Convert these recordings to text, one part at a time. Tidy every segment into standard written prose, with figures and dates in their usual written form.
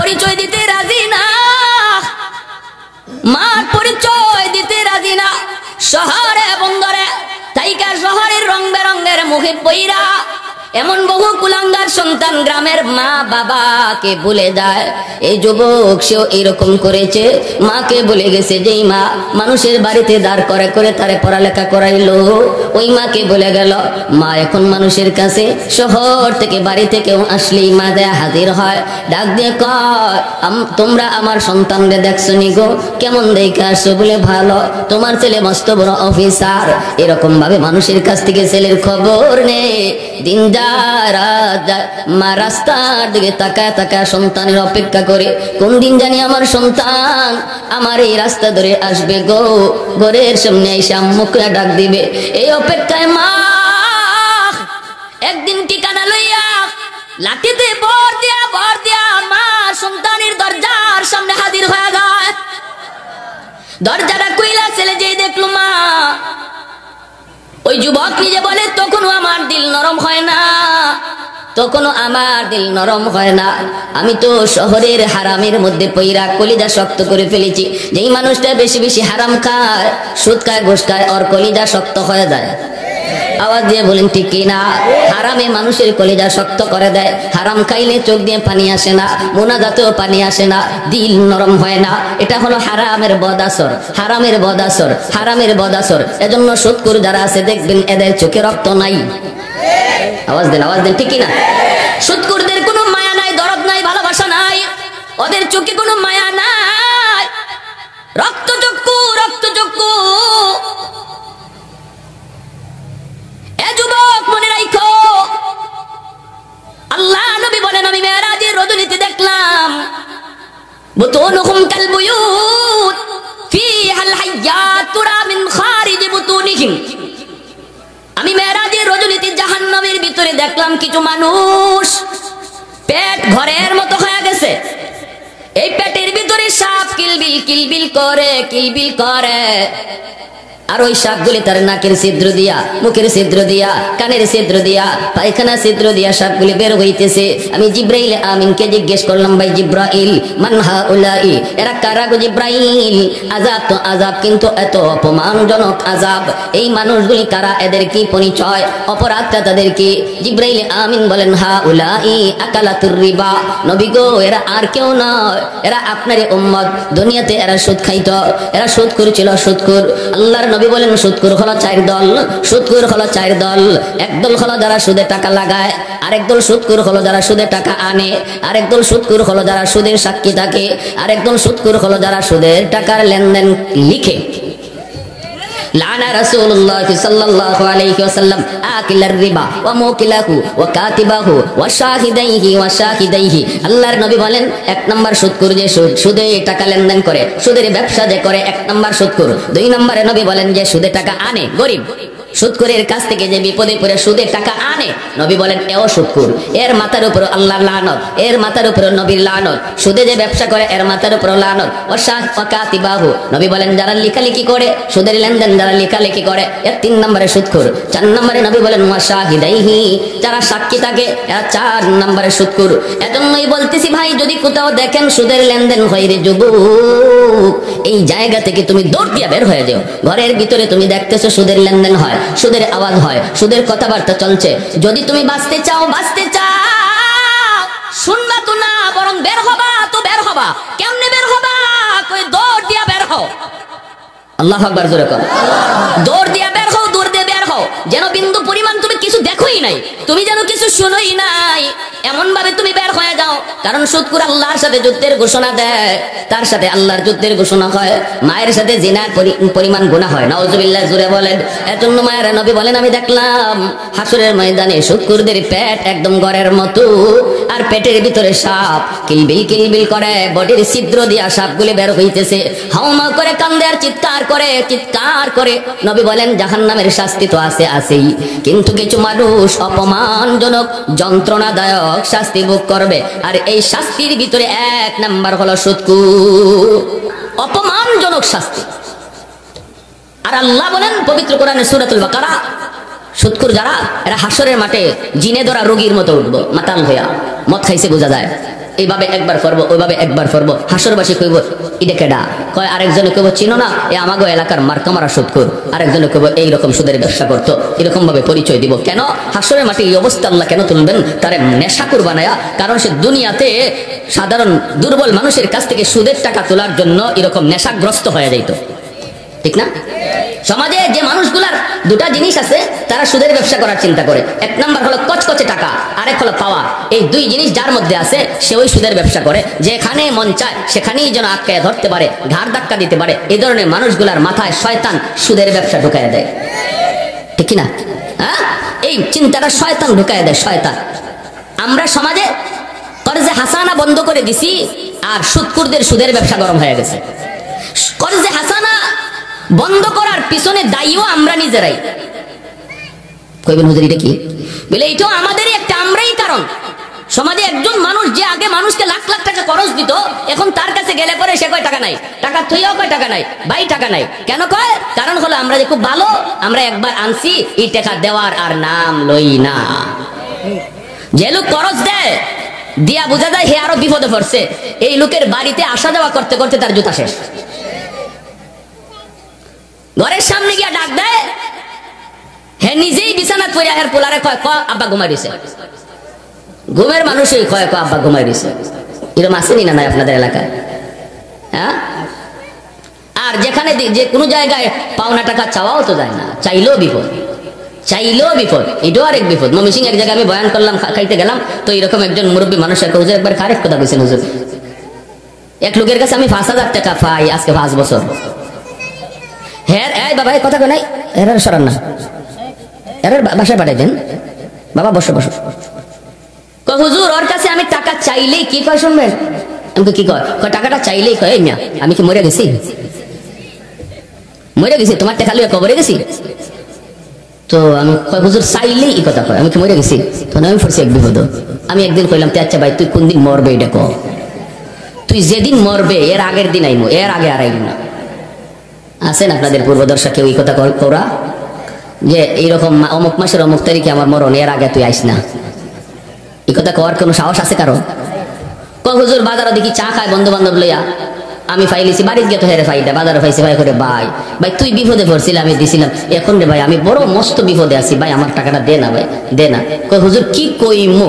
পরিচয় দিতে রাজি না, মার পরিচয় দিতে রাজি না। শহরে বন্দরে তাইকা শহরের রং বেরঙের মুখে পইরা এমন বহু কুলাঙ্গার সন্তান গ্রামের মা বাবাকে ভুলে যায়। এই যুবক সেও এরকম করেছে, মাকে ভুলে গেছে। যেই মা মানুষের বাড়িতে দাঁড় করে করে তারে পড়ালেখা করাইলো, ওই মাকে ভুলে গেল। মা এখন মানুষের কাছে শহর থেকে বাড়ি থেকেও আসলেই মা দেয়া হাজির হয়, ডাক দিয়ে কয়, তোমরা আমার সন্তানরে দেখছো নি গো, কেমন দেখে আসছো? বলে ভালো, তোমার ছেলে মস্ত বড় অফিসার। এরকম ভাবে মানুষের কাছ থেকে ছেলের খবর নেই। দিন মা রাস্তার দিকে তাকায় তাকায় সন্তানের অপেক্ষা করে, কোন দিন জানি আমার সন্তান আমার এই রাস্তা ধরে আসবে গো, ঘরের সামনে এসে আম্মুকে ডাক দিবে। এই অপেক্ষায় মা একদিন ঠিকানা লইয়া লাঠিতে ভর দিয়া মা সন্তানের দরজার সামনে হাজির হয়ে যায়। দরজাটা কইলা ছেলে যেই দেখলো মা, ওই যুবক নিজে বলে, তখনও আমার দিল নরম হয় না, তখনও আমার দিল নরম হয় না। আমি তো শহরের হারামের মধ্যে পইরা কলিজা শক্ত করে ফেলেছি। যেই মানুষটা বেশি বেশি হারাম খায়, সুদ খায়, ঘুষ খায়, ওর কলিজা শক্ত হয়ে যায়। আওয়াজ দিয়ে বলেন ঠিক কিনা? হারামে মানুষের কলিজা শক্ত করে দেয়। হারাম খাইলে চোখ দিয়ে পানি আসে না, মোনাজাতেও পানি আসে না, দিল নরম হয় না। এটা হলো হারামের বদাসর, হারামের বদাসর, হারামের বদাসর। এজন্য সুদখোর যারা আছে দেখবেন এদের চোখে রক্ত নাই। আওয়াজ দেন ঠিক কিনা? সুদখোরদের কোনো মায়া নাই, দরদ নাই, ভালোবাসা নাই, ওদের চোখে কোনো মায়া নাই। রক্তচক্ষু, রক্তচক্ষু। যুবক মনে রাখো, আল্লাহ নবী বলেন, আমি মেরাজের রজনীতে দেখলাম বুতুনুহুম কালবুয়ুত ফিহাল হাইয়াত তুরা মিন খারিজ বুতুনিহিম। আমি মেরাজের রজনীতে জাহান্নামের ভিতরে দেখলাম কিছু মানুষ পেট ঘরের মতো হয়ে গেছে। এই পেটের ভিতরে সাপ কিলবিল কিলবিল করে, কিলবিল করে। আর ওই সাপগুলি তার নাকের ছিদ্র দিয়া, মুখের ছিদ্র দিয়া, কানের ছিদ্র দিয়া, পায়খানা ছিদ্র দিয়া সাপগুলি বের হইতেছে। আমি জিব্রাইল আমিনকে জিজ্ঞেস করলাম, ভাই জিব্রাইল, মান হাউলাই, এরা কারা গো জিব্রাইল? আযাব তো আযাব, কিন্তু এত অপমানজনক আযাব। এই মানুষগুলি কারা? এদের কি পরিচয়? অপরাধটা তাদের কি? জিব্রাইল আমিন বলেন, হাউলাই আকালাতুর রিবা। নবী গো, এরা আর কেউ নয়, এরা আপনারই উম্মত। দুনিয়াতে এরা সুদ খাইতো, এরা সুদখোর ছিল, সুদখোর। আল্লাহর নবী বলেন, সুদখোর হলো চার দল, সুদখোর হলো চার দল। একদল হলো যারা সুদে টাকা লাগায়, আরেকদল সুদখোর হলো যারা সুদে টাকা আনে, আরেকদল সুদখোর হলো যারা সুদের সাক্ষী থাকে, আরেকদল সুদখোর হলো যারা সুদের টাকার লেনদেন লিখে। লানা রাসূলুল্লাহ সাল্লাল্লাহু আলাইহি ওয়াসাল্লাম আকিলার রিবা ওয়া মুকিলাহু ওয়া কাতিবাহু ওয়া শাহিদাইহি ওয়া শাহিদাইহি। আল্লাহর নবী বলেন, এক নাম্বার সুদখোর যে সুদে টাকা লেনদেন করে, সুদের ব্যবসা যে করে, এক নাম্বার সুদখোর। দুই নম্বরে নবী বলেন যে সুদে টাকা আনে, গরিব সুদখোরের কাছ থেকে যে বিপদে পড়ে সুদের টাকা আনে, নবী বলেন এও সুদখোর। এর মাথার উপর আল্লাহর লানত, এর মাথার উপর নবীর লানত। সুদে যে ব্যবসা করে এর মাথার উপর লানত। ওয়া কাতিবাহু, নবী বলেন যারা লেখালেখি করে, সুদের লেনদেন যারা লেখালেখি করে, এর 3 নম্বরে সুদখোর। 4 নম্বরে নবী বলেন ওয়া শাহিদাইহি, যারা সাক্ষী থাকে এরা 4 নম্বরে সুদখোর। এজন্যই বলতেছি ভাই, যদি কোথাও দেখেন সুদের লেনদেন হয় রে যুবক, এই জায়গা থেকে তুমি দৌড় দিয়ে বের হয়ে যাও। ঘরের ভিতরে তুমি দেখতেছো সুদের লেনদেন হয়, সুদের আওয়াজ হয়, সুদের কথাবার্তা চলছে। যদি তুমি বাঁচতে চাও, শুনবা তো না, বরং বের হবা তো বের হবা। কেমনে বের হবা? কই দৌড় দিয়া বের হও। আল্লাহু আকবার, জোরে কর। দৌড় দিয়া বের হও, দৌড় দিয়ে বের হও, যেন বিন্দু পরিমাণ তুমি কিছু দেখোই নাই, তুমি যেন কিছু শুনোই নাই, এমন ভাবে তুমি বের হয়ে যাও। কারণ সুদখোর আল্লাহর সাথে যুদ্ধের ঘোষণা দেয়, তার সাথে আল্লাহর যুদ্ধের ঘোষণা হয়। মায়ের সাথে জিনার পরিমাণ গুনাহ হয়, নাউজুবিল্লাহ, জোরে বলেন। এজন্য মায়ের নবী বলেন, আমি দেখলাম হাসরের ময়দানে সুদখোরদের পেট একদম ঘরের মতো, আর পেটের ভিতরে সাপ কিলবিল কিলবিল করে, বডির ছিদ্র দিয়া সাপগুলি বের হইতেছে, হাউমা করে কান্দে আর চিৎকার করে, চিৎকার করে। নবী বলেন জাহান্নামের শাস্তি তো আছেই, কিন্তু কিছু মানুষ অপমানজনক যন্ত্রণাদায়ক শাস্তি ভোগ করবে। আর এই শাস্তির ভিতরে 1 নাম্বার হলো সুদখোর, অপমানজনক শাস্তি। আর আল্লাহ বলেন পবিত্র কোরআনে সূরাতুল বাকারা, সুদখোর যারা, এরা হাসরের মাঠে জিনে ধরা রোগীর মতো উঠবো, মাতাল হইয়া। মদ খাইছে বোঝা যায়, এইভাবে একবার পড়বো, ওইভাবে একবার পড়বো। হাসরবাসী কইব এটা কেডা? কয় আরেকজনে কইব চিনো না, এ আমাগো এলাকার মার্কামারা সুদখোর। আরেকজনে কইব এইরকম সুদের ব্যবসা করতো, এরকম ভাবে পরিচয় দিব। কেন হাসরের মাঠে এই অবস্থা আল্লাহ কেন তুলবেন? তারে নেশাখোর বানায়া। কারণ সে দুনিয়াতে সাধারণ দুর্বল মানুষের কাছ থেকে সুদের টাকা তোলার জন্য এরকম নেশাগ্রস্ত হয়ে যাইতো, ঠিক না? সমাজে যে মানুষগুলার দুটা জিনিস আছে, তারা সুদের ব্যবসা করার চিন্তা করে। এক নাম্বার হলো কচকচে টাকা, আরেক হলো পাওয়া। এই দুই জিনিস যার মধ্যে আছে সে ওই সুদের ব্যবসা করে। যেখানে মন চায় সেখানেই যেন আটকায় ধরতে পারে, ঘাড় ধাক্কা দিতে পারে। এই ধরনের মানুষগুলার মাথায় শয়তান সুদের ব্যবসা ঢুকায় দেয়, ঠিক না? হ্যাঁ, এই চিন্তাটা শয়তান ঢুকায় দেয়, শয়তান। আমরা সমাজে কর্জে হাসানা বন্ধ করে দিছি, আর সুদকুরদের সুদের ব্যবসা গরম হয়ে গেছে। কর্জে হাসানা বন্ধ করার পিছনে দায়ীও আমরা নিজেরাই। কইবেন হুজুর এটা কি? বলে এটাও আমাদেরই একটা, আমরাই কারণ। সমাজে একজন মানুষ যে আগে মানুষকে লাখ লাখ টাকা খরচ দিত, এখন তার কাছে গেলে পরে সে কয় টাকা নাই, টাকা থইয়াও কয় টাকা নাই, ভাই টাকা নাই। কেন কয়? কারণ হলো আমরা যে খুব ভালো, আমরা একবার আনছি, এই টাকা দেওয়ার আর নাম লই না। যে লোক খরচ দেয় দিয়া বোঝা যায় হে আরো বিপদে পড়ছে। এই লোকের বাড়িতে আসা যাওয়া করতে করতে তার জুতা শেষ। ঘরের সামনে গিয়া ডাক দেয়, হে নিজেই বিছানা পড়ে হের পোলারে কয় ক আব্বা ঘুমাই দিছে। ঘুমের মানুষই কয় ক আব্বা ঘুমাই দিছে। এরকম আসেনি না নাই আপনাদের এলাকায়? হ্যাঁ, আর যেখানে যে কোনো জায়গায় পাওনা টাকা চাওয়াও তো যায় না, চাইলেও বিপদ, চাইলেও বিপদ। এটাও আরেক বিপদ। মমিসিং এক জায়গায় আমি বয়ান করলাম, খাইতে গেলাম, তো এরকম একজন মুরব্বী মানুষ হুজুর একবার কারেক্ট কথা কইছেন। হুজুর, এক লোকের কাছে আমি 5,000 টাকা পাই আজকে 5 বছর। হ্যাঁ এই বাবা এই কথা কই নাই, এর সরান না, এর বাসায় পাঠাই দেন। বাবা বসো বসো। কয় হুজুর ওর কাছে আমি টাকা চাইলেই কি কয় শুনবেন? আমি কি কয়? কয় টাকাটা চাইলেই কয় এই মিয়া আমি কি মরে গেছি? মরে গেছি? তোমার টাকা লইয়া কবরে গেছি? তো আমি কয় হুজুর চাইলেই এই কথা কয়, আমি কি মরে গেছি? তখন আমি পড়ছি এক বিপদ। আমি একদিন কইলাম তে আচ্ছা ভাই তুই কোন দিন মরবে এটা কও। তুই যেদিন মরবে এর আগের দিন আইমু, এর আগে আর আইমু না। আছেন আপনাদের পূর্বদর্শক কেউ এই কথা করা যে এইরকম অমুক মাসের অমুক তারিখে আমার মরণ, এর আগে তুই আইস না? এই কথা কওয়ার কোনো সাহস আছে কারো? কয় হুজুর বাজারে দেখি চা খায় বন্ধু বান্ধব লইয়া, আমি ফাইলিছি বাড়িতে গিয়ে তো হেরে ফাইটা বাজারে ফাইছি। ভাই করে ভাই ভাই তুই বিপদে পড়ছিলি, আমি দিছিলাম, এখন রে ভাই আমি বড় মস্ত বিপদে আছি, ভাই আমার টাকাটা দে না, ভাই দে না। কয় হুজুর কি কইমু?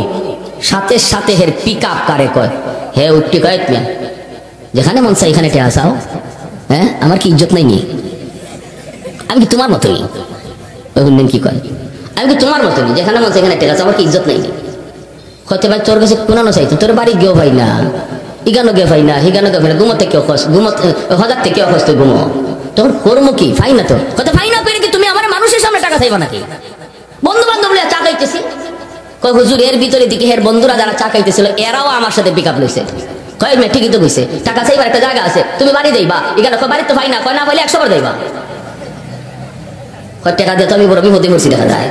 সাথে সাথে হের পিক আপ কারে কয়, হে উঠটি কয়েক মিয়া যেখানে মন চাই এখানে টেয়া চাও। হ্যাঁ, আমার কি ইজ্জত নাই নি? আমি কি তোমার মতোই? দিন কি কয়, আমি কি তোমার মতোই? যেখানে মন চাই এখানে টেয়া চাও, আমার কি ইজ্জত নাই নি? হয়তো ভাই তোর কাছে কোনানো চাইতো, তোর বাড়ি গেও ভাই না, ইগানো গে ভাই না, হিগানো গে ভাই না, ঘুমোতে কেউ খস, ঘুমোতে হজার থেকে কেউ খস, তুই ঘুমো। তখন কর্ম কি? ফাই না তো। কত ফাই না পেরে কি তুমি আমার মানুষের সামনে টাকা চাইবা নাকি? বন্ধু বান্ধব লিয়া চা খাইতেছি। কয় হুজুর এর ভিতরে দিকে হের বন্ধুরা যারা চা খাইতেছিল এরাও আমার সাথে পিক আপ লইছে। কয় মেয়ে ঠিকই তো কইছে, টাকা চাইবার একটা জায়গা আছে, তুমি বাড়ি দেইবা। এখানে বাড়ি তো ফাই না, কয় না পাইলে 100 বার দেইবা। কয় টাকা দিয়ে তো আমি বড় বিপদে পড়ছি দেখা যায়,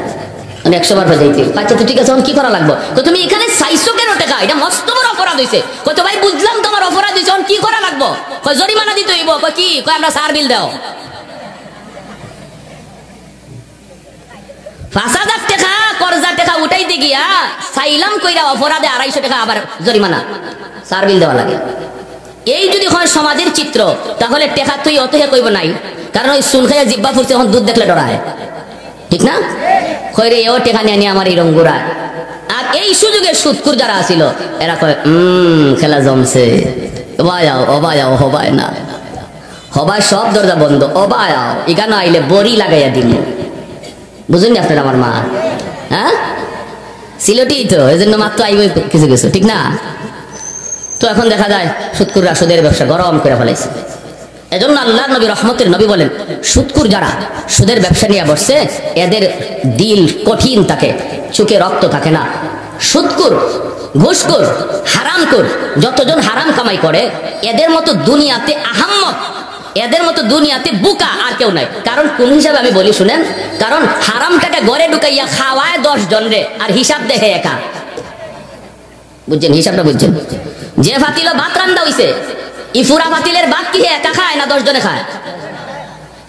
আমি 100 বার যাইতে। আচ্ছা তো ঠিক আছে, কি করা লাগবো? তো তুমি এখানে চাইছো কেন টাকা? এটা মস্ত বড় অপরাধ হইছে। কয় তো ভাই বুঝলাম তোমার অপরাধ হইছে, কি করা লাগবো? কয় জরিমানা দিতে হইব। কয় কি? কয় আমরা সার বিল দাও। 5,000 টাকা কর্জা টাকা উঠাইতে গিয়া চাইলাম কইরা অপরাধে 250 টাকা আবার জরিমানা, সার বিল দেওয়া লাগে। এই যদি হয় সমাজের চিত্র, তাহলে টাকা তুই অত হে কইব নাই। কারণ ওই সুন খাইয়া জিব্বা ফুরছে, এখন দুধ দেখলে ডরায়, ঠিক না? কইরে এও টাকা নিয়ে আমার এই রঙ্গুরা। আর এই সুযোগে সুদকুর যারা আছিল এরা কয় খেলা জমছে, অবায়াও অবায়াও হবায় না, হবায় সব দরজা বন্ধ, অবায়াও এখানে আইলে বড়ি লাগাইয়া দিল। বুঝুন না আপনার আমার মা? হ্যাঁ, সিলটি তো এই জন্য মাত্র আইব কিছু কিছু, ঠিক না? তো এখন দেখা যায় সুদকুররা সুদের ব্যবসা গরম করে ফেলাইছে। এজন্য আল্লাহ নবী রহমতের নবী বলেন, সুদকুর যারা সুদের ব্যবসা নিয়ে বসছে এদের দিল কঠিন থাকে, চোখে রক্ত থাকে না। সুদকুর, ঘুষখোর, হারামখোর যতজন হারাম কামাই করে এদের মতো দুনিয়াতে আহাম্মক, এদের মতো দুনিয়াতে বুকা আর কেউ নাই। কারণ কোন হিসাবে আমি বলি শুনেন, কারণ হারামটাকে ঘরে ঢুকাইয়া খাওয়ায় 10 জন রে, আর হিসাব দেখে একা। বুঝছেন? হিসাবটা বুঝছেন? যে ফাতিল ভাত রান্দা হইছে, ইফুরা ফাতিলের ভাত কি একা খায় না 10 জনে খায়?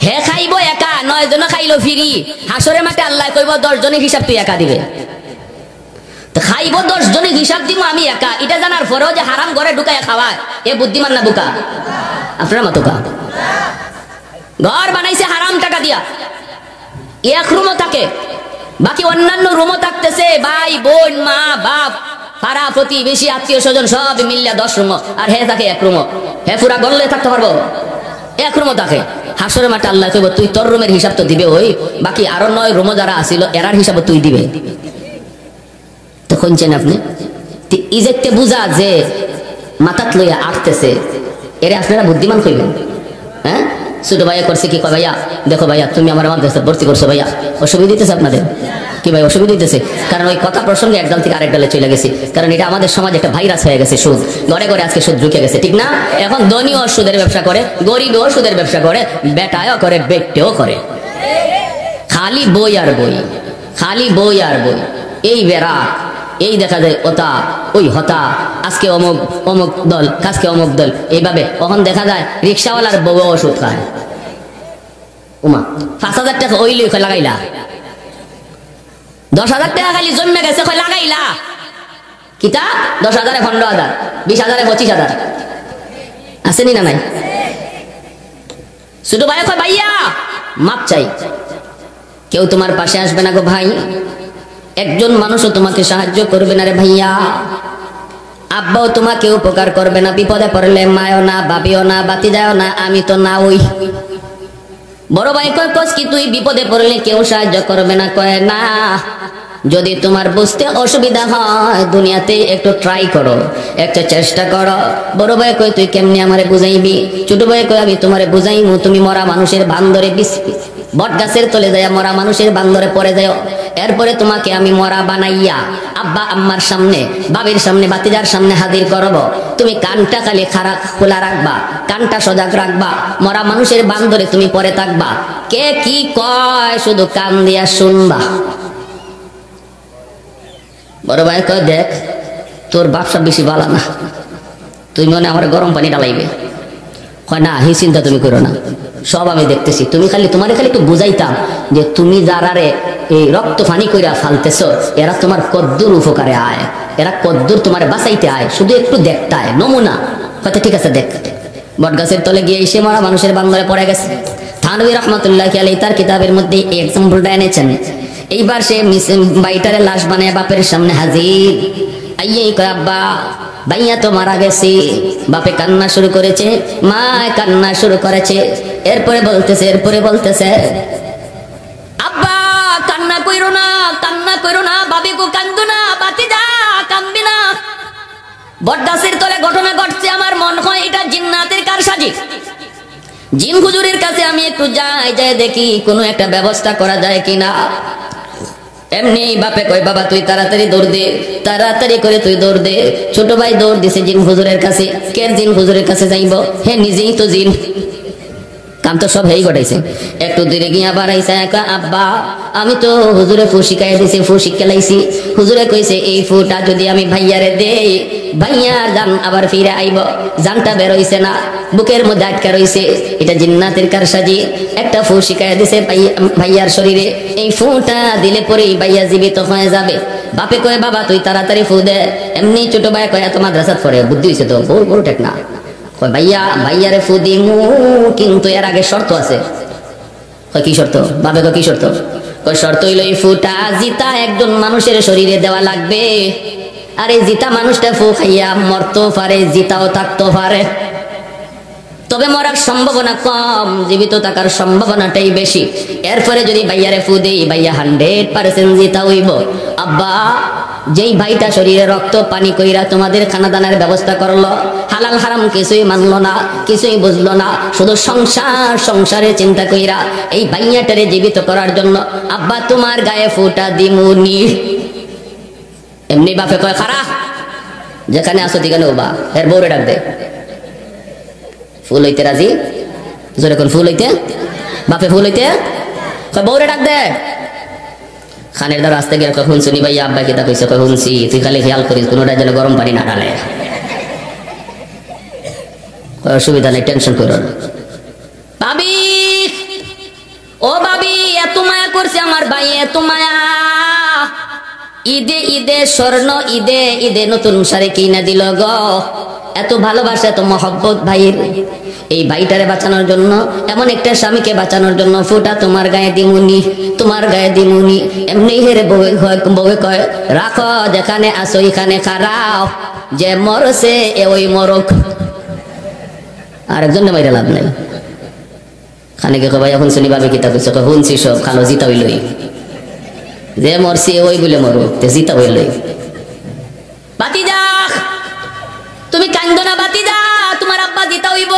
হে খাইব একা, 9 জনে খাইলো ফিরি। হাসরে মাঠে আল্লাহ কইব 10 জনের হিসাব তুই একা দিবে। খাইব 10 জনের হিসাব দিব আমি একা, এটা জানার পরেও যে হারাম ঘরে ঢুকায় খাওয়ায়, এ বুদ্ধিমান না বোকা? আপনারা মতোকা ঘর বানাইছে হারাম টাকা দিয়া, এক রুমও থাকে, বাকি অন্যান্য রুমও থাকতেছে ভাই বোন মা বাপ পাড়া প্রতিবেশী আত্মীয় স্বজন সব মিলিয়া 10 রুম, আর হে থাকে এক রুমও। হে পুরা গল্লে থাকতে পারবো? এক রুমও থাকে। হাসরের মাঠে আল্লাহ কইব তুই তোর রুমের হিসাব তো দিবে, ওই বাকি আরো 9 রুমও যারা আসিল এরার হিসাব তুই দিবে। তো শুনছেন আপনি? ইজেকতে বুঝা যে মাথাত লইয়া আটতেছে, এরে আপনারা বুদ্ধিমান কইবেন? হ্যাঁ, ছোট ভাইয়া করছে কি, কয় ভাইয়া দেখো ভাইয়া তুমি আমার মাদ্রাসায় ভর্তি করছো ভাইয়া, অসুবিধা দিতেছে আপনাদের কি ভাই? অসুবিধা দিতেছে, কারণ ওই কথা প্রসঙ্গে এক দল থেকে আরেক দলে চলে গেছি, কারণ এটা আমাদের সমাজ একটা ভাইরাস হয়ে গেছে, সুদ ঘরে ঘরে আজকে সুদ ঢুকে গেছে, ঠিক না? এখন ধনীও সুদের ব্যবসা করে, গরিবও সুদের ব্যবসা করে, বেটায়ও করে, বেটেও করে, খালি বই আর বই, খালি বই আর বই। এই বেড়া, এই দেখা যায় ওটা ওই হতা, আজকে অমুক অমুক দল, কাজকে অমুক দল, এইভাবে কখন দেখা যায় রিক্সাওয়ালার বউ ওষুধ খায়। উমা 5,000 টাকা ওইলি লাগাইলা, 10,000 টাকা খালি জন্মে গেছে লাগাইলা কিতা? 10,000 15,000, 20,000 25,000 আসেনি না নাই? ছোট ভাই কয় ভাইয়া মাপ চাই, কেউ তোমার পাশে আসবে না গো ভাই, একজন মানুষও তোমাকে সাহায্য করবে না রে ভাইয়া, আব্বাও তোমাকে উপকার করবে না, বিপদে পড়লে মায়ও না বাবিও না বাতি যাও না, আমি তো না ওই। বড় ভাই কয় কস কি তুই বিপদে পড়লে কেউ সাহায্য করবে না? কয় না, যদি তোমার বুঝতে অসুবিধা হয় দুনিয়াতে একটু ট্রাই করো, একটা চেষ্টা করো। বড় ভাই কয় তুই কেমনে আমারে বুঝাইবি? ছোট ভাই কয় আমি তোমারে বুঝাইমু, তুমি মরা মানুষের বান্দরে বট গাছের তলে যায় মরা মানুষের বান্দরে পড়ে যাও, এরপরে তোমাকে আমি মরা বানাইয়া আব্বা আম্মার সামনে বাবির সামনে বাতিজার সামনে হাজির করব, তুমি কানটা খালি খারাপ খোলা রাখবা, কানটা সজাগ রাখবা, মরা মানুষের বান্দরে তুমি পরে থাকবা, কে কি কয় শুধু কান দিয়া শুনবা। বড় ভাই কয় দেখ তোর ব্যবসা বেশি ভালো না, তুই মনে আমার গরম পানি ডালাইবে। কয় না হি চিন্তা তুমি করো না, সব আমি দেখতেছি, তুমি খালি তোমার খালি একটু বুঝাইতাম যে তুমি যারারে এই রক্ত ফানি কইরা ফালতেছ এরা তোমার কদ্দুর উপকারে আয়, এরা কদ্দুর তোমার বাঁচাইতে আয়, শুধু একটু দেখতায় নমুনা। কথা ঠিক আছে দেখ। বটগাছের তলে গিয়ে এসে মরা মানুষের বান্দরে পড়ে গেছে। থানভী রহমতুল্লাহ আলাইহি তার কিতাবের মধ্যে এই এক্সাম্পলটা এনেছেন। এইবার সে বাইটারে লাশ বানায় বাপের সামনে হাজির, আইয়েই কয় আব্বা ভাইয়া তো মারা গেছে। বাপে কান্না শুরু করেছে, মা কান্না শুরু করেছে, এরপরে বলতেছে আব্বা কান্না কইরো না, কান্না কইরো না, বাবি গো কান্দো না, বাতি যা কান্দবি না। বটগাছের তলে ঘটনা ঘটছে, আমার মনে হয় এটা জিন্নাতের কারসাজি। জিন হুজুরের কাছে আমি একটু যাই, দেখি কোনো একটা ব্যবস্থা করা যায় কিনা। এমনি বাপে কয় বাবা তুই তাড়াতাড়ি দৌড় দে, তাড়াতাড়ি করে তুই দৌড় দে। ছোট ভাই দৌড় দিছে জিন হুজুরের কাছে। কে জিন হুজুরের কাছে যাইব? হে নিজেই তো জিন, কাম তো সব হেই ঘটাইছে। একটু দূরে গিয়া বাড়াইছে, আব্বা আমি তো হুজুরে ফু শিখাই দিছি, ফু শিখাইছি। হুজুরে কইছে এই ফুটা যদি আমি ভাইয়ারে দেই, ভাইয়ার জান আবার ফিরে আইব। জানটা বের হইছে না, বুকের মধ্যে আটকা রইছে। এটা জিন্নাতের কারসাজি। একটা ফু শিখাই দিছে ভাইয়ার শরীরে, এই ফুটা দিলে পরেই ভাইয়া জীবিত হয়ে যাবে। বাপে কয় বাবা তুই তাড়াতাড়ি ফু দে। এমনি ছোট ভাই কয় এত মাদ্রাসাত পড়ে বুদ্ধি হইছে তো, বড় টেক না। কয় ভাইয়ারে ফু দিমু, কিন্তু এর আগে শর্ত আছে। কয় কি শর্ত? বাপে কয় কি শর্ত? কয় শর্ত হইল এই ফুটা জিতা একজন মানুষের শরীরে দেওয়া লাগবে। আর এই জিতা মানুষটা ফু খাইয়া মরতেও পারে, জিতাও থাকতেও পারে, তবে মরার সম্ভাবনা কম, জীবিত থাকার সম্ভাবনাটাই বেশি। এরপরে যদি ভাইয়ারে ফু দেই, ভাইয়া 100% জিতা হইব। আব্বা যেই ভাইটা শরীরে রক্ত পানি কইরা তোমাদের খানাদানের ব্যবস্থা করলো, হালাল হারাম কিছুই মানলো না, কিছুই বুঝলো না, শুধু সংসারে চিন্তা কইরা এই ভাইয়াটারে জীবিত করার জন্য আব্বা তোমার গায়ে ফুটা দিমুনি। এমনি বাপে কয় খারা, যেখানে আসো সেখানে ওবা, এর বউরে ডাক দে। ফুল হইতে রাজি, জোরে কোন ফুল হইতে? বাপে ফুল হইতে কয় বউরে ডাক দে। খানের দ্বার আসতে গিয়ে কখন শুনি ভাইয়া আব্বা কিতা কইছে? কখন শুনছি, তুই খালি খেয়াল করিস কোনোটা যেন গরম পানি না ঢালে। অসুবিধা নেই, টেনশন করো না। ভাবি ও ভাবি, এত মায়া করছে আমার ভাই, এত মায়া, ঈদে ঈদে স্বর্ণ, ঈদে ঈদে নতুন শাড়ি কিনে দিল গো। এত ভালোবাসা, এত মহব্বত ভাইয়ের। এই ভাইটারে বাঁচানোর জন্য, এমন একটা স্বামীকে বাঁচানোর জন্য ফুটা তোমার গায়ে দিমুনি, তোমার গায়ে দিমুনি। এমনি হেরে বউয়ে কয় রাখো যেখানে আসো এখানে খারাও, যে মরছে এ ওই মরক। আরেকজন মাইরা লাভ নাই। খানে কে ভাই এখন শুনি ভাবে কিতা করছে, শুনছি সব খালো জিতা হইলই, যে মরছি ওই বলে মরুক, জিতা হইলই। বাতিজা তুমি কান্দো না বাতিজা, তোমার আব্বা জিতা হইব।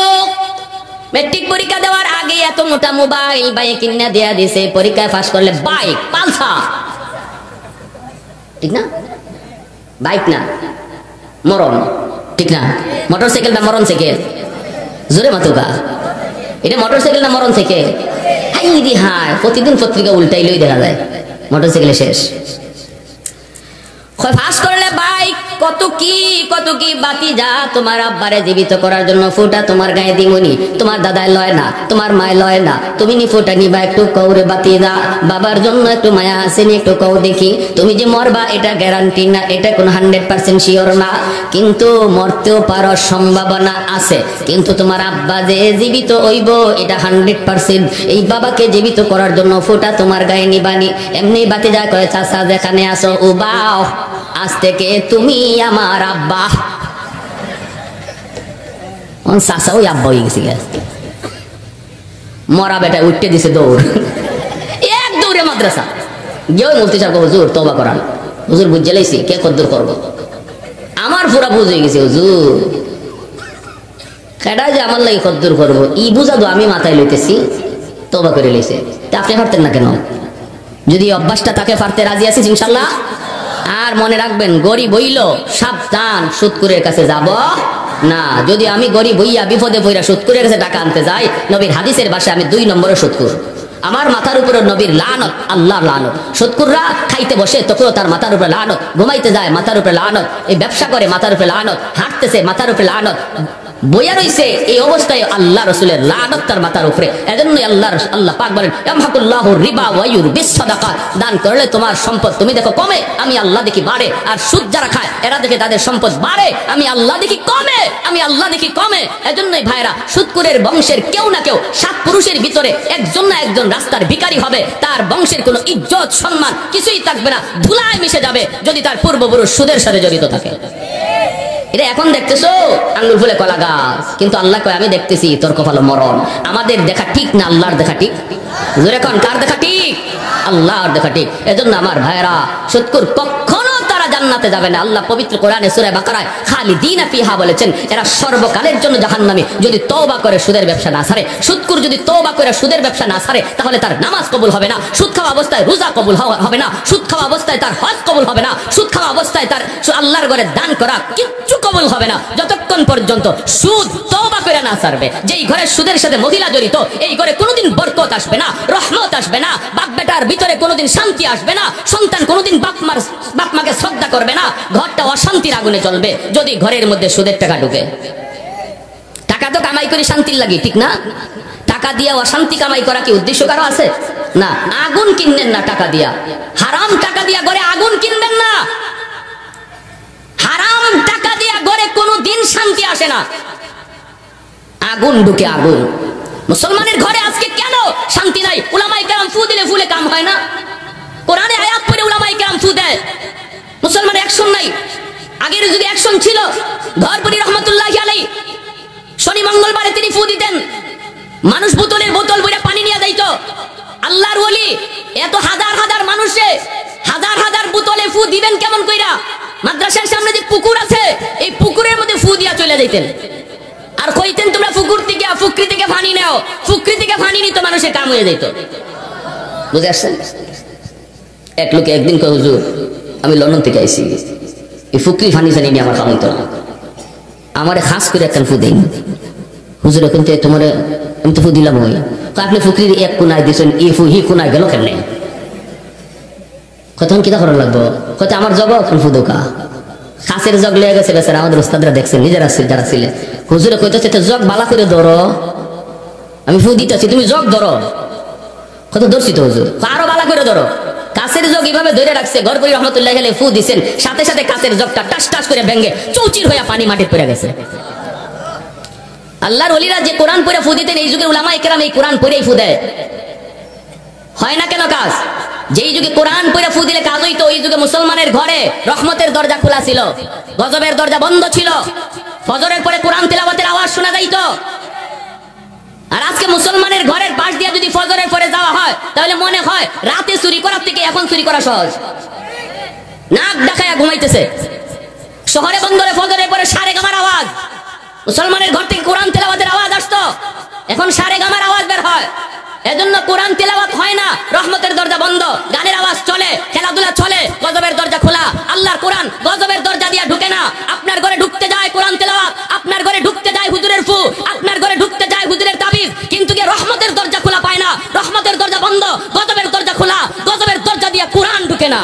মেট্রিক পরীক্ষা দেওয়ার আগে এত মোটা মোবাইল বাইক কিনে দেয়া দিছে, পরীক্ষায় পাস করলে বাইক পালসার, ঠিক না? বাইক না মরণ, ঠিক না? মোটরসাইকেল না মরণ সাইকেল? জোরে মাতুকা, এটা মোটরসাইকেল না মরণ সাইকেল? হাই দি হায়, প্রতিদিন পত্রিকা উল্টাইলেই দেখা যায় মোটরসাইকেলে শেষ। ফাঁস করলে বাইক, কত কি কত কি। বাতিজা তোমার আব্বারে জীবিত করার জন্য ফুটা তোমার গায়ে দিমুনি, তোমার দাদায় লয় না, তোমার মায় লয় না, তুমি নি ফুটা নিবা একটু কৌরে। বাতিজা বাবার জন্য একটু মায়া আসেনি, একটু কৌ দেখি। তুমি যে মরবা এটা গ্যারান্টি না, এটা কোনো 100% শিওর না, কিন্তু মরতেও পারো, সম্ভাবনা আছে। কিন্তু তোমার আব্বা যে জীবিত হইব এটা 100%। এই বাবাকে জীবিত করার জন্য ফুটা তোমার গায়ে নিবানি। এমনি বাতিজা কয়ে চাচা যেখানে আসো উবাও, আজ থেকে তুমি আমার আব্বা। চাচা ওই আব্বা হয়ে গেছি, মরা বেটা উঠতে দিছে দৌড়, এক দৌড়ে মাদ্রাসা গিয়ে মুফতি সাহেব হুজুর তওবা করান। হুজুর বুঝে লাইছি কে কদ্দুর করবো, আমার পুরা বুঝ হয়ে গেছে হুজুর, কেডা যে আমার লাগে কদ্দুর করবো ই বুঝা দো আমি মাথায় লইতেছি, তওবা করে লইছে। তা আপনি পারতেন না কেন? যদি অভ্যাসটা তাকে পারতে রাজি আছিস ইনশাল্লাহ। আর মনে রাখবেন, গরিব হইল সাবধান, সুদকুরের কাছে যাব না। যদি আমি গরিব হইয়া বিপদে পইরা সুদকুরের কাছে টাকা আনতে যাই, নবীর হাদিসের ভাষায় আমি 2 নম্বরের সুদকুর। আমার মাথার উপরে নবীর লানত, আল্লাহর লানত। সুদকুররা খাইতে বসে তখনও তার মাথার উপরে লানত, ঘুমাইতে যায় মাথার উপরে লানত, এই ব্যবসা করে মাথার উপরে লানত, হাঁটতেছে মাথার উপরে লানত, বইয়া রইছে এই অবস্থায় আল্লাহ রাসূলের লানত তার মাথার উপরে। এজন্যই আল্লাহ পাক বলেন ইয়ামহাকুল্লাহু রিবা ওয়া ইউরবিস সাদাকাত। দান করলে তোমার সম্পদ তুমি দেখো কমে, আমি আল্লাহ দেখি বাড়ে। আর সুদ যারা খায় এরা দেখে তাদের সম্পদ বাড়ে, আমি আল্লাহ দেখি কমে, আমি আল্লাহ দেখি কমে। এজন্যই ভাইরা, সুদকুরের বংশের কেউ না কেউ 7 পুরুষের ভিতরে একজন না একজন রাস্তার ভিখারি হবে। তার বংশের কোনো ইজ্জত সম্মান কিছুই থাকবে না, ধুলায় মিশে যাবে যদি তার পূর্বপুরুষ সুদের সাথে জড়িত থাকে। এটা এখন দেখতেছো আঙ্গুল ফুলে কলা গাছ, কিন্তু আল্লাহ কয় আমি দেখতেছি তোর কপালে মরণ। আমাদের দেখা ঠিক না আল্লাহর দেখা ঠিক? জোরে কোন কার দেখা ঠিক? আল্লাহর দেখা ঠিক। এজন্য আমার ভাইরা, সুদকুর কখনো তারা জান্নাতে যাবে না। আল্লাহ পবিত্র কোরআনে সূরা বাকারায় খালিদিনা ফিহা বলেছেন, এরা সর্বকালের জন্য জাহান্নামী যদি তওবা করে সুদের ব্যবসা না ছাড়ে। সুদকুর যদি তওবা করে সুদের ব্যবসা না ছাড়ে, তাহলে তার নামাজ কবুল হবে না, সুদ খাওয়া অবস্থায় রোজা কবুল হবে না, সুদ খাওয়া অবস্থায় তার হজ কবুল হবে না, সুদ খাওয়া অবস্থায় তার আল্লাহর ঘরে দান করা কিচ্ছু কবুল হবে না, যতক্ষণ পর্যন্ত সুদ তওবা করে না ছাড়বে। যেই ঘরে সুদের সাথে মহিলা জড়িত, এই ঘরে কোনোদিন বরকত আসবে না, রহমত আসবে না, বাপ বেটার ভিতরে কোনোদিন শান্তি আসবে না, সন্তান কোনোদিন বাপ মাকে শ্রদ্ধা করবে না, ঘরটা অশান্তির আগুনে চলবে যদি ঘরের মধ্যে সুদের টাকা ঢুকে। টাকা তো কামাই করে শান্তির লাগে, ঠিক না? টাকা দিয়া অশান্তি কামাই করা কি উদ্দেশ্য কারো আছে? না। আগুন কিনবেন না টাকা দিয়া, হারাম টাকা দিয়া ঘরে আগুন কিনবেন না। হারাম টাকা দিয়া ঘরে কোনোদিন শান্তি আসে না, আগুন ঢুকে আগুন। মুসলমানের ঘরে আজকে কেন শান্তি নাই? উলামায়ে কেরাম ফু দিলে ফুলে কাম হয় না, কোরআনে আয়াত পড়ে উলামায়ে কেরাম ফু দেয়, মুসলমানের অ্যাকশন নাই। আগের যুগে অ্যাকশন ছিল। ধরপুরি রহমাতুল্লাহি আলাইহি শনি মঙ্গলবারে তিনি ফু দিতেন, মানুষ বোতলের বোতল ভরে পানি নিয়ে যাইতো। আল্লাহর ওলি এত হাজার হাজার মানুষে হাজার হাজার বোতলে ফু দিবেন কেমন কইরা? মাদ্রাসার সামনে যে পুকুর আছে, এই পুকুরের মধ্যে ফু দিয়া চলে যাইতেন, আর কইতেন তোমরা পুকুর থেকে ফুকরি থেকে পানি নাও। ফুকরি থেকে পানি নিত, মানুষের কাম হয়ে যাইত। বুঝে আসছেন? এক লোকে একদিন কয় হুজুর আমি লন্ডন থেকে আইছি, এই ফুকরি পানি জানি আমার কাম হইতো না, আমারে খাস করে একখান ফু দেন। হুজুর এখন তো তোমার আমি তো ফু দিলাম, ওই আপনি ফুকরির এক কোনায় দিয়েছেন, এই ফু হি কোনায় গেল কেন? তখন কিতা করার লাগবো? হয়তো আমার জগ এখন ফু দোকা খাসের জগ লেগে গেছে বেচারা, আমাদের উস্তাদরা দেখছেন, নিজেরা যারা ছিলেন। হুজুরে কইতেছে জগ বালা করে ধরো, আমি ফু দিতেছি তুমি জগ ধরো। কত ধরছি তো হুজুর, আরো বালা করে ধরো। কাছের জগ এইভাবে ধরে রাখছে, গড়পড়ি রহমতুল্লাহ আলাইহি ফু দিছেন, সাথে সাথে কাছের জগটা টাস টাস করে ভেঙে চৌচির হয়ে পানি মাটিতে পড়ে গেছে। আল্লাহর ওলিরা যে কোরআন পড়ে ফু দিতেন, এই যুগের উলামায়ে কেরাম এই কোরআন পড়েই ফু দেয়। হয় না কেন কাজ? যেই যুগে কোরআন পড়ে ফু দিলে কাজ হইতো, ওই যুগে মুসলমানের ঘরে রহমতের দরজা খোলা ছিল, গজবের দরজা বন্ধ ছিল। ফজরের পরে কোরআন তিলাওয়াতের আওয়াজ শোনা যাইতো। আর আজকে মুসলমানের ঘরের পাশ দিয়ে যদি ফজরের পরে যাওয়া হয়, তাহলে মনে হয় রাতে চুরি করার থেকে এখন চুরি করা সহজ। নাক ডাকায়া ঘুমাইতেছে। শহরে বন্দরে ফজরের পরে সারে গামার আওয়াজ, মুসলমানের ঘর থেকে কোরআন তিলাওয়াতের আওয়াজ আসতো, এখন সারে গামার আওয়াজ বের হয়। এজন্য কোরআন তিলাওয়াত হয় না, রহমতের দরজা বন্ধ, গানের আওয়াজ চলে, খেলাধুলা চলে, গজবের দরজা খোলা। আল্লাহর কোরআন গজবের দরজা দিয়া ঢুকে না। আপনার ঘরে ঢুকতে যায় কোরআন তিলাওয়াত, আপনার ঘরে ঢুকতে যায় হুজুরের ফু, আপনার ঘরে ঢুকতে যায় হুজুরের তাবিজ, কিন্তু কি রহমতের দরজা খোলা পায় না। রহমতের দরজা বন্ধ, গজবের দরজা খোলা, গজবের দরজা দিয়া কোরআন ঢুকে না।